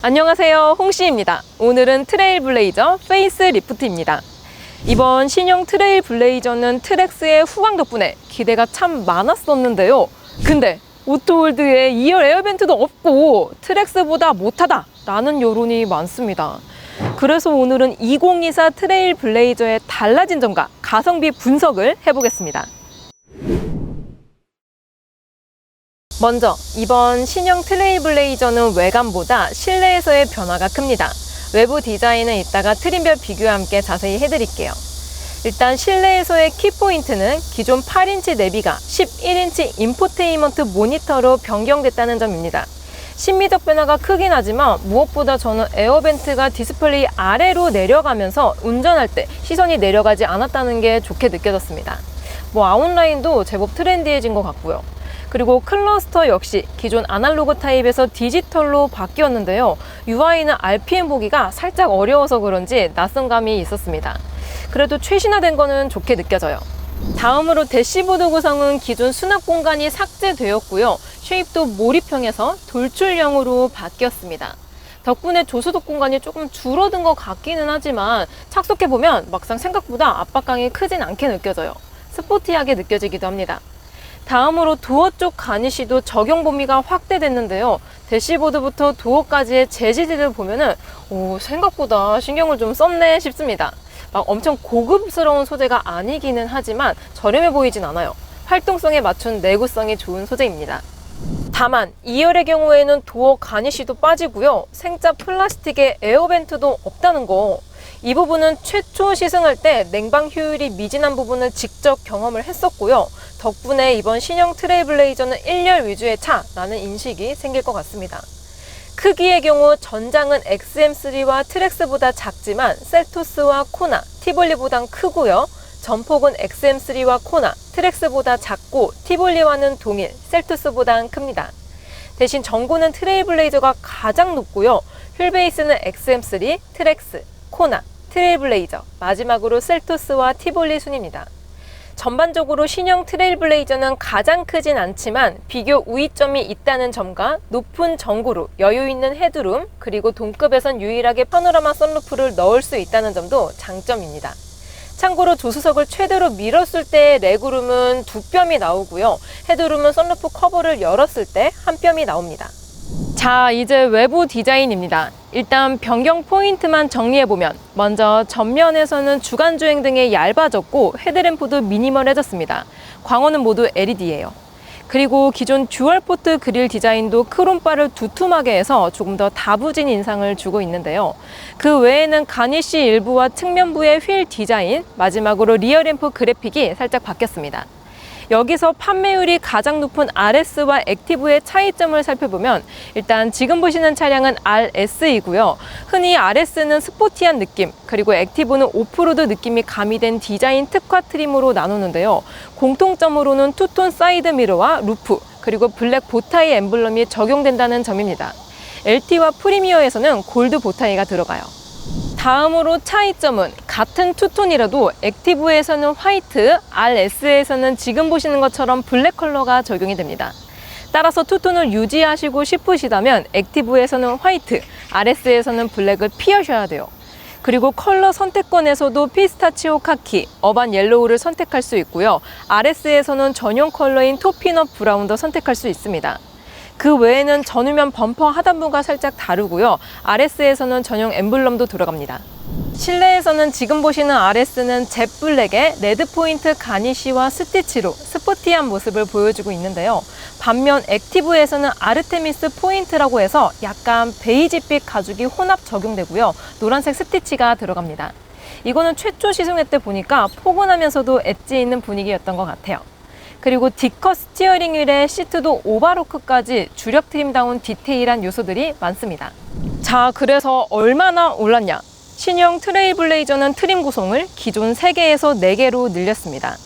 안녕하세요, 홍씨입니다. 오늘은 트레일블레이저 페이스 리프트입니다. 이번 신형 트레일블레이저는 트랙스의 후광 덕분에 기대가 참 많았었는데요. 근데 오토월드에 2열 에어벤트도 없고 트랙스보다 못하다 라는 여론이 많습니다. 그래서 오늘은 2024 트레일블레이저의 달라진 점과 가성비 분석을 해보겠습니다. 먼저 이번 신형 트레일블레이저는 외관보다 실내에서의 변화가 큽니다. 외부 디자인은 이따가 트림별 비교와 함께 자세히 해드릴게요. 일단 실내에서의 키포인트는 기존 8인치 내비가 11인치 인포테인먼트 모니터로 변경됐다는 점입니다. 심미적 변화가 크긴 하지만 무엇보다 저는 에어벤트가 디스플레이 아래로 내려가면서 운전할 때 시선이 내려가지 않았다는 게 좋게 느껴졌습니다. 아웃라인도 제법 트렌디해진 것 같고요. 그리고 클러스터 역시 기존 아날로그 타입에서 디지털로 바뀌었는데요. UI는 RPM 보기가 살짝 어려워서 그런지 낯선감이 있었습니다. 그래도 최신화된 거는 좋게 느껴져요. 다음으로 대시보드 구성은 기존 수납 공간이 삭제되었고요. 쉐입도 몰입형에서 돌출형으로 바뀌었습니다. 덕분에 조수석 공간이 조금 줄어든 것 같기는 하지만 착석해보면 막상 생각보다 압박감이 크진 않게 느껴져요. 스포티하게 느껴지기도 합니다. 다음으로 도어 쪽 가니쉬도 적용 범위가 확대됐는데요. 대시보드부터 도어까지의 재질을 보면은 생각보다 신경을 좀 썼네 싶습니다. 막 엄청 고급스러운 소재가 아니기는 하지만 저렴해 보이진 않아요. 활동성에 맞춘 내구성이 좋은 소재입니다. 다만 2열의 경우에는 도어 가니쉬도 빠지고요. 생짜 플라스틱의 에어벤트도 없다는 거. 이 부분은 최초 시승할 때 냉방 효율이 미진한 부분을 직접 경험을 했었고요. 덕분에 이번 신형 트레일블레이저는 1열 위주의 차라는 인식이 생길 것 같습니다. 크기의 경우 전장은 XM3와 트랙스보다 작지만 셀토스와 코나, 티볼리보단 크고요. 전폭은 XM3와 코나, 트랙스보다 작고 티볼리와는 동일, 셀토스보단 큽니다. 대신 전고는 트레일블레이저가 가장 높고요. 휠베이스는 XM3, 트랙스, 코나, 트레일블레이저, 마지막으로 셀토스와 티볼리 순입니다. 전반적으로 신형 트레일블레이저는 가장 크진 않지만 비교 우위점이 있다는 점과 높은 전고로 여유있는 헤드룸, 그리고 동급에선 유일하게 파노라마 선루프를 넣을 수 있다는 점도 장점입니다. 참고로 조수석을 최대로 밀었을 때의 레그룸은 2뼘이 나오고요. 헤드룸은 선루프 커버를 열었을 때 1뼘이 나옵니다. 자, 이제 외부 디자인입니다. 일단 변경 포인트만 정리해보면 먼저 전면에서는 주간주행 등이 얇아졌고 헤드램프도 미니멀해졌습니다. 광원은 모두 LED예요. 그리고 기존 듀얼포트 그릴 디자인도 크롬바를 두툼하게 해서 조금 더 다부진 인상을 주고 있는데요. 그 외에는 가니쉬 일부와 측면부의 휠 디자인, 마지막으로 리어램프 그래픽이 살짝 바뀌었습니다. 여기서 판매율이 가장 높은 RS와 액티브의 차이점을 살펴보면 일단 지금 보시는 차량은 RS이고요. 흔히 RS는 스포티한 느낌, 그리고 액티브는 오프로드 느낌이 가미된 디자인 특화 트림으로 나누는데요. 공통점으로는 투톤 사이드 미러와 루프, 그리고 블랙 보타이 엠블럼이 적용된다는 점입니다. LT와 프리미어에서는 골드 보타이가 들어가요. 다음으로 차이점은 같은 투톤이라도 액티브에서는 화이트, RS에서는 지금 보시는 것처럼 블랙 컬러가 적용이 됩니다. 따라서 투톤을 유지하시고 싶으시다면 액티브에서는 화이트, RS에서는 블랙을 피하셔야 돼요. 그리고 컬러 선택권에서도 피스타치오 카키, 어반 옐로우를 선택할 수 있고요. RS에서는 전용 컬러인 토피넛 브라운도 선택할 수 있습니다. 그 외에는 전후면 범퍼 하단부가 살짝 다르고요. RS에서는 전용 엠블럼도 들어갑니다. 실내에서는 지금 보시는 RS는 젯 블랙의 레드 포인트 가니쉬와 스티치로 스포티한 모습을 보여주고 있는데요. 반면 액티브에서는 아르테미스 포인트라고 해서 약간 베이지빛 가죽이 혼합 적용되고요. 노란색 스티치가 들어갑니다. 이거는 최초 시승회 때 보니까 포근하면서도 엣지 있는 분위기였던 것 같아요. 그리고 D컷 스티어링 휠의 시트도 오버로크까지 주력 트림다운 디테일한 요소들이 많습니다. 자, 그래서 얼마나 올랐냐? 신형 트레일블레이저는 트림 구성을 기존 3개에서 4개로 늘렸습니다.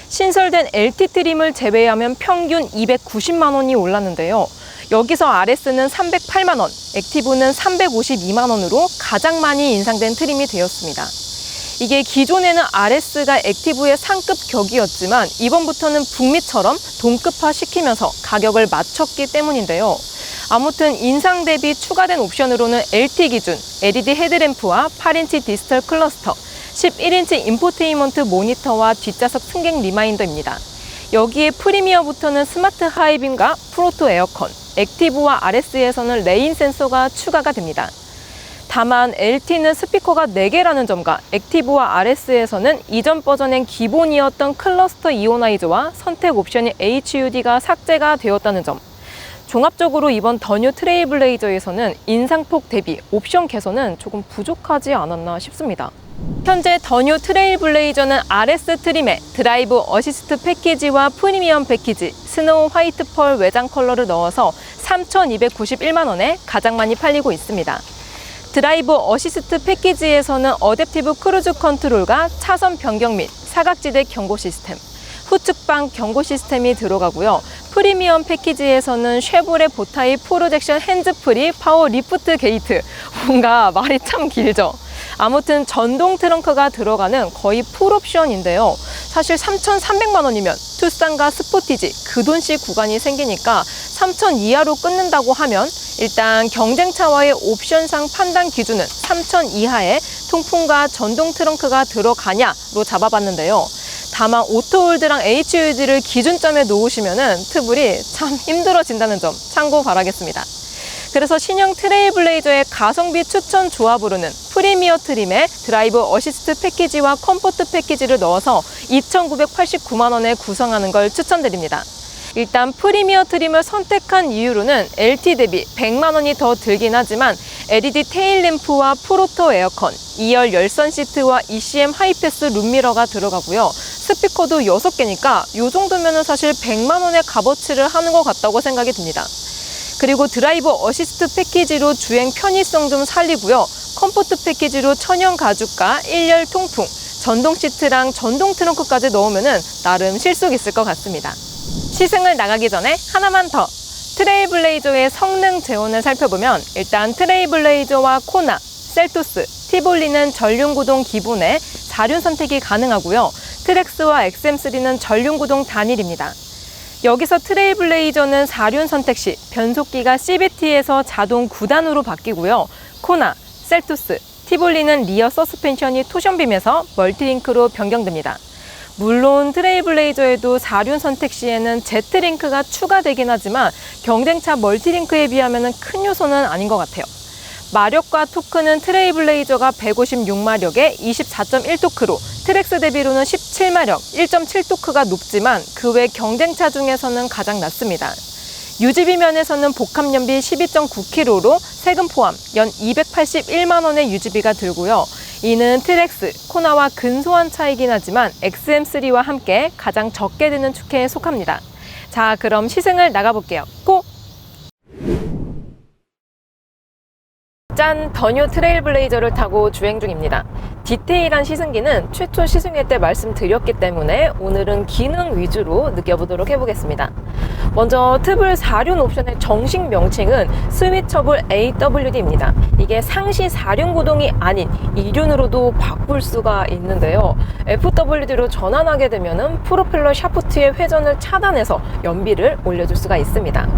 신설된 LT 트림을 제외하면 평균 290만 원이 올랐는데요. 여기서 RS는 308만 원, 액티브는 352만 원으로 가장 많이 인상된 트림이 되었습니다. 이게 기존에는 RS가 액티브의 상급 격이었지만 이번부터는 북미처럼 동급화 시키면서 가격을 맞췄기 때문인데요. 아무튼 인상 대비 추가된 옵션으로는 LT 기준 LED 헤드램프와 8인치 디지털 클러스터, 11인치 인포테인먼트 모니터와 뒷좌석 승객 리마인더입니다. 여기에 프리미어부터는 스마트 하이빔과 프로토 에어컨, 액티브와 RS에서는 레인 센서가 추가가 됩니다. 다만 LT는 스피커가 4개라는 점과 액티브와 RS에서는 이전 버전엔 기본이었던 클러스터 이오나이저와 선택 옵션인 HUD가 삭제가 되었다는 점. 종합적으로 이번 더 뉴 트레일블레이저에서는 인상폭 대비 옵션 개선은 조금 부족하지 않았나 싶습니다. 현재 더 뉴 트레일블레이저는 RS 트림에 드라이브 어시스트 패키지와 프리미엄 패키지, 스노우 화이트 펄 외장 컬러를 넣어서 3,291만 원에 가장 많이 팔리고 있습니다. 드라이브 어시스트 패키지에서는 어댑티브 크루즈 컨트롤과 차선 변경 및 사각지대 경고 시스템, 후측방 경고 시스템이 들어가고요. 프리미엄 패키지에서는 쉐보레 보타이 프로젝션 핸즈프리 파워 리프트 게이트, 뭔가 말이 참 길죠. 아무튼 전동 트렁크가 들어가는 거의 풀옵션인데요. 사실 3,300만 원이면 투싼과 스포티지, 그돈씩 구간이 생기니까 3,000 이하로 끊는다고 하면 일단 경쟁차와의 옵션상 판단 기준은 3,000 이하의 통풍과 전동 트렁크가 들어가냐로 잡아봤는데요. 다만 오토홀드랑 HUD를 기준점에 놓으시면 트블이 참 힘들어진다는 점 참고 바라겠습니다. 그래서 신형 트레일블레이저의 가성비 추천 조합으로는 프리미어 트림에 드라이브 어시스트 패키지와 컴포트 패키지를 넣어서 2,989만 원에 구성하는 걸 추천드립니다. 일단 프리미어 트림을 선택한 이유로는 LT 대비 100만 원이 더 들긴 하지만 LED 테일램프와 프로토 에어컨, 2열 열선 시트와 ECM 하이패스 룸미러가 들어가고요. 스피커도 6개니까 이 정도면 사실 100만 원의 값어치를 하는 것 같다고 생각이 듭니다. 그리고 드라이브 어시스트 패키지로 주행 편의성 좀 살리고요. 컴포트 패키지로 천연 가죽과 1열 통풍, 전동 시트랑 전동 트렁크까지 넣으면 나름 실속 있을 것 같습니다. 시승을 나가기 전에 하나만 더! 트레일블레이저의 성능 재원을 살펴보면 일단 트레일블레이저와 코나, 셀토스, 티볼리는 전륜구동 기본에 4륜 선택이 가능하고요. 트렉스와 XM3는 전륜구동 단일입니다. 여기서 트레일블레이저는 4륜 선택 시 변속기가 CVT에서 자동 9단으로 바뀌고요. 코나, 셀토스, 티볼리는 리어 서스펜션이 토션빔에서 멀티링크로 변경됩니다. 물론 트레일블레이저에도 4륜 선택 시에는 Z링크가 추가되긴 하지만 경쟁차 멀티링크에 비하면 큰 요소는 아닌 것 같아요. 마력과 토크는 트레일블레이저가 156마력에 24.1토크로 트렉스 대비로는 17마력, 1.7토크가 높지만 그 외 경쟁차 중에서는 가장 낮습니다. 유지비 면에서는 복합연비 12.9km로 세금 포함 연 281만 원의 유지비가 들고요. 이는 트렉스, 코나와 근소한 차이긴 하지만 XM3와 함께 가장 적게 드는 축해에 속합니다. 자, 그럼 시승을 나가볼게요. 고! 짠! 더 뉴 트레일블레이저를 타고 주행 중입니다. 디테일한 시승기는 최초 시승회 때 말씀드렸기 때문에 오늘은 기능 위주로 느껴보도록 해보겠습니다. 먼저 트블 4륜 옵션의 정식 명칭은 스위처블 AWD입니다. 이게 상시 4륜 구동이 아닌 2륜으로도 바꿀 수가 있는데요. FWD로 전환하게 되면 프로펠러 샤프트의 회전을 차단해서 연비를 올려줄 수가 있습니다.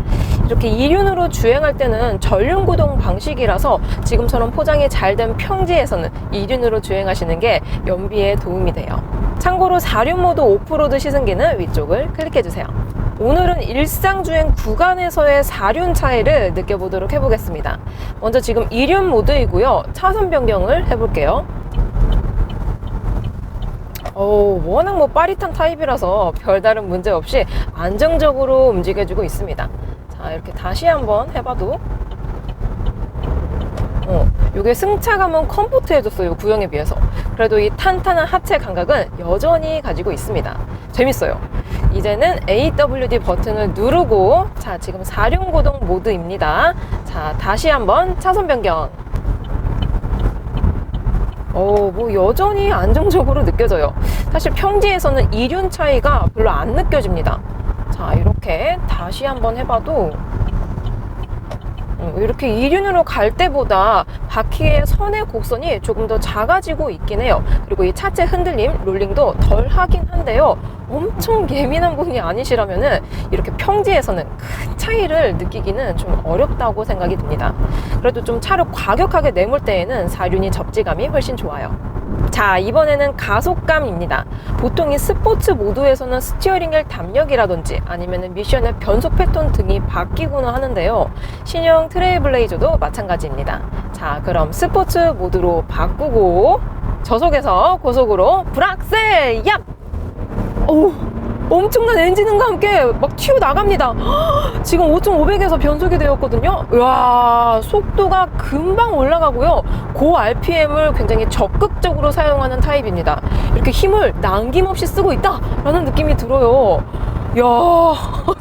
이렇게 2륜으로 주행할 때는 전륜 구동 방식이라서 지금처럼 포장이 잘 된 평지에서는 2륜으로 주행하시는 게 연비에 도움이 돼요. 참고로 4륜 모드 오프로드 시승기는 위쪽을 클릭해주세요. 오늘은 일상주행 구간에서의 4륜 차이를 느껴보도록 해보겠습니다. 먼저 지금 2륜 모드이고요. 차선 변경을 해볼게요. 워낙 빠릿한 타입이라서 별다른 문제 없이 안정적으로 움직여주고 있습니다. 자, 이렇게 다시 한번 해봐도 이게 승차감은 컴포트해졌어요. 구형에 비해서. 그래도 이 탄탄한 하체 감각은 여전히 가지고 있습니다. 재밌어요. 이제는 AWD 버튼을 누르고, 자, 지금 4륜 구동 모드입니다. 자, 다시 한번 차선 변경. 여전히 안정적으로 느껴져요. 사실 평지에서는 2륜 차이가 별로 안 느껴집니다. 자, 이렇게 다시 한번 해봐도 이렇게 2륜으로 갈 때보다 바퀴의 선의 곡선이 조금 더 작아지고 있긴 해요. 그리고 이 차체 흔들림, 롤링도 덜 하긴 한데요. 엄청 예민한 분이 아니시라면은 이렇게 평지에서는 큰 차이를 느끼기는 좀 어렵다고 생각이 듭니다. 그래도 좀 차를 과격하게 내몰 때에는 4륜이 접지감이 훨씬 좋아요. 자, 이번에는 가속감입니다. 보통 이 스포츠 모드에서는 스티어링의 담력이라든지 아니면 미션의 변속 패턴 등이 바뀌고는 하는데요. 신형 트레일블레이저도 마찬가지입니다. 자, 그럼 스포츠 모드로 바꾸고 저속에서 고속으로 브락셀! 얍! 오, 엄청난 엔진음과 함께 막 튀어나갑니다. 지금 5,500에서 변속이 되었거든요. 와, 속도가 금방 올라가고요. 고 RPM을 굉장히 적극적으로 사용하는 타입입니다. 이렇게 힘을 남김없이 쓰고 있다라는 느낌이 들어요. 이야,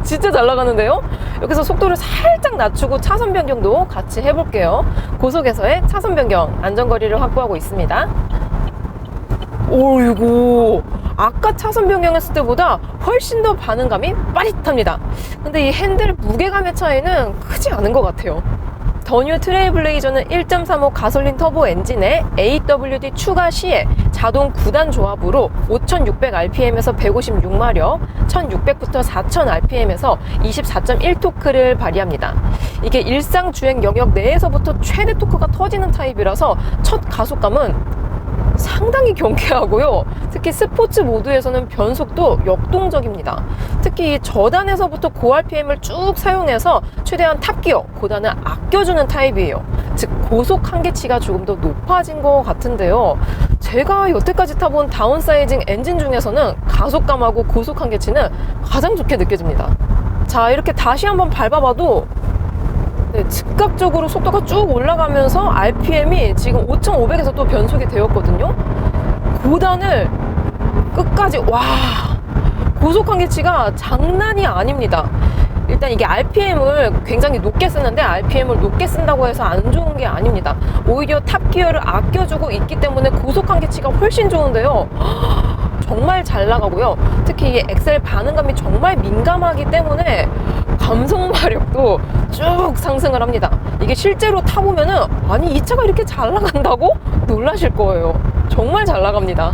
진짜 잘 나가는데요? 여기서 속도를 살짝 낮추고 차선 변경도 같이 해볼게요. 고속에서의 차선 변경, 안전거리를 확보하고 있습니다. 오이고, 아까 차선 변경했을 때보다 훨씬 더 반응감이 빠릿합니다. 근데 이 핸들 무게감의 차이는 크지 않은 것 같아요. 더 뉴 트레일블레이저는 1.35 가솔린 터보 엔진에 AWD 추가 시에 자동 9단 조합으로 5600rpm에서 156마력, 1600부터 4000rpm에서 24.1토크를 발휘합니다. 이게 일상 주행 영역 내에서부터 최대 토크가 터지는 타입이라서 첫 가속감은 상당히 경쾌하고요. 특히 스포츠 모드에서는 변속도 역동적입니다. 특히 이 저단에서부터 고 RPM을 쭉 사용해서 최대한 탑기어, 고단을 아껴주는 타입이에요. 즉 고속 한계치가 조금 더 높아진 것 같은데요. 제가 여태까지 타본 다운사이징 엔진 중에서는 가속감하고 고속 한계치는 가장 좋게 느껴집니다. 자, 이렇게 다시 한번 밟아봐도 즉각적으로 속도가 쭉 올라가면서 RPM이 지금 5,500에서 또 변속이 되었거든요. 고단을 끝까지, 와, 고속 한계치가 장난이 아닙니다. 일단 이게 RPM을 굉장히 높게 쓰는데 RPM을 높게 쓴다고 해서 안 좋은 게 아닙니다. 오히려 탑기어를 아껴주고 있기 때문에 고속 한계치가 훨씬 좋은데요. 정말 잘 나가고요. 특히 이 엑셀 반응감이 정말 민감하기 때문에 감속 마력도 쭉 상승을 합니다. 이게 실제로 타보면은 아니 이 차가 이렇게 잘 나간다고? 놀라실 거예요. 정말 잘 나갑니다.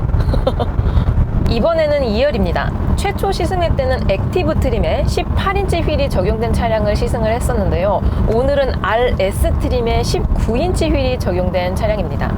이번에는 2열입니다. 최초 시승할 때는 액티브 트림에 18인치 휠이 적용된 차량을 시승을 했었는데요. 오늘은 RS 트림에 19인치 휠이 적용된 차량입니다.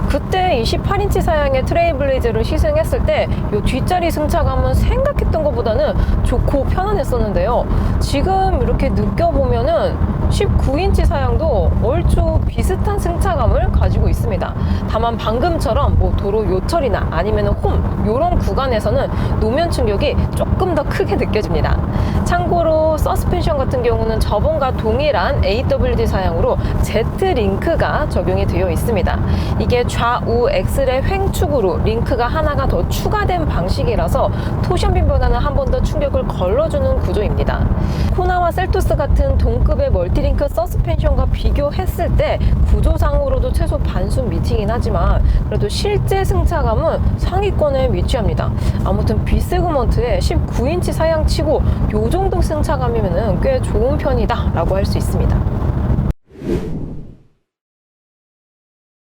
그때 이 18인치 사양의 트레일블레이저를 시승했을 때 이 뒷자리 승차감은 생각했던 것보다는 좋고 편안했었는데요. 지금 이렇게 느껴보면은 19인치 사양도 얼추 비슷한 승차감을 가지고 있습니다. 다만 방금처럼 뭐 도로 요철이나 아니면 홈 이런 구간에서는 노면 충격이 조금 더 크게 느껴집니다. 참고로 서스펜션 같은 경우는 저번과 동일한 AWD 사양으로 Z-링크가 적용이 되어 있습니다. 이게 좌우 엑셀의 횡축으로 링크가 하나가 더 추가된 방식이라서 토션빔보다는 한 번 더 충격을 걸러주는 구조입니다. 코나와 셀토스 같은 동급의 멀티링크 서스펜션과 비교했을 때 구조상으로도 최소 반순 미팅이긴 하지만 그래도 실제 승차감은 상위권에 위치합니다. 아무튼 B세그먼트의 19인치 사양치고 요 정도 승차감이면 꽤 좋은 편이다 라고 할 수 있습니다.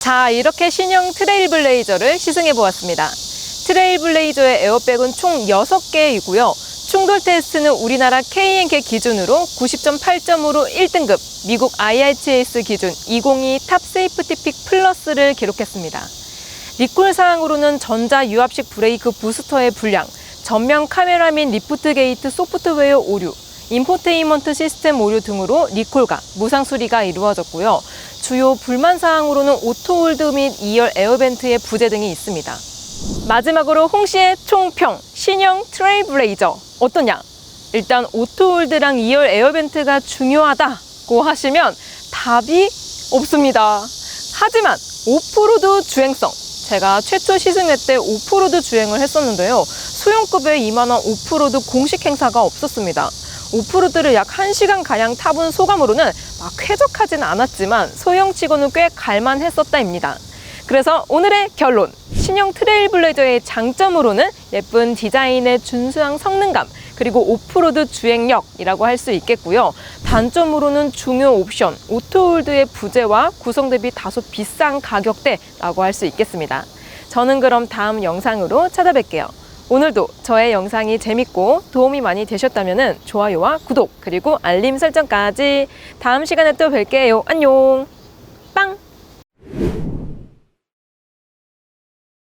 자, 이렇게 신형 트레일블레이저를 시승해 보았습니다. 트레일블레이저의 에어백은 총 6개이고요. 충돌 테스트는 우리나라 KNK 기준으로 90.8점으로 1등급, 미국 IRTS 기준 202 탑 세이프티 픽 플러스를 기록했습니다. 리콜 사항으로는 전자 유압식 브레이크 부스터의 불량, 전면 카메라 및 리프트 게이트 소프트웨어 오류, 인포테인먼트 시스템 오류 등으로 리콜과 무상 수리가 이루어졌고요. 주요 불만 사항으로는 오토홀드 및 2열 에어벤트의 부재 등이 있습니다. 마지막으로 홍씨의 총평, 신형 트레일블레이저 어떠냐? 일단 오토홀드랑 2열 에어벤트가 중요하다고 하시면 답이 없습니다. 하지만 오프로드 주행성, 제가 최초 시승회 때 오프로드 주행을 했었는데요. 소형급의 이만한 오프로드 공식 행사가 없었습니다. 오프로드를 약 1시간가량 타본 소감으로는 막 쾌적하진 않았지만 소형치고는 꽤 갈만했었다입니다. 그래서 오늘의 결론, 신형 트레일블레이저의 장점으로는 예쁜 디자인의 준수한 성능감, 그리고 오프로드 주행력이라고 할 수 있겠고요. 단점으로는 중요 옵션, 오토홀드의 부재와 구성 대비 다소 비싼 가격대라고 할 수 있겠습니다. 저는 그럼 다음 영상으로 찾아뵐게요. 오늘도 저의 영상이 재밌고 도움이 많이 되셨다면 좋아요와 구독 그리고 알림 설정까지 다음 시간에 또 뵐게요. 안녕!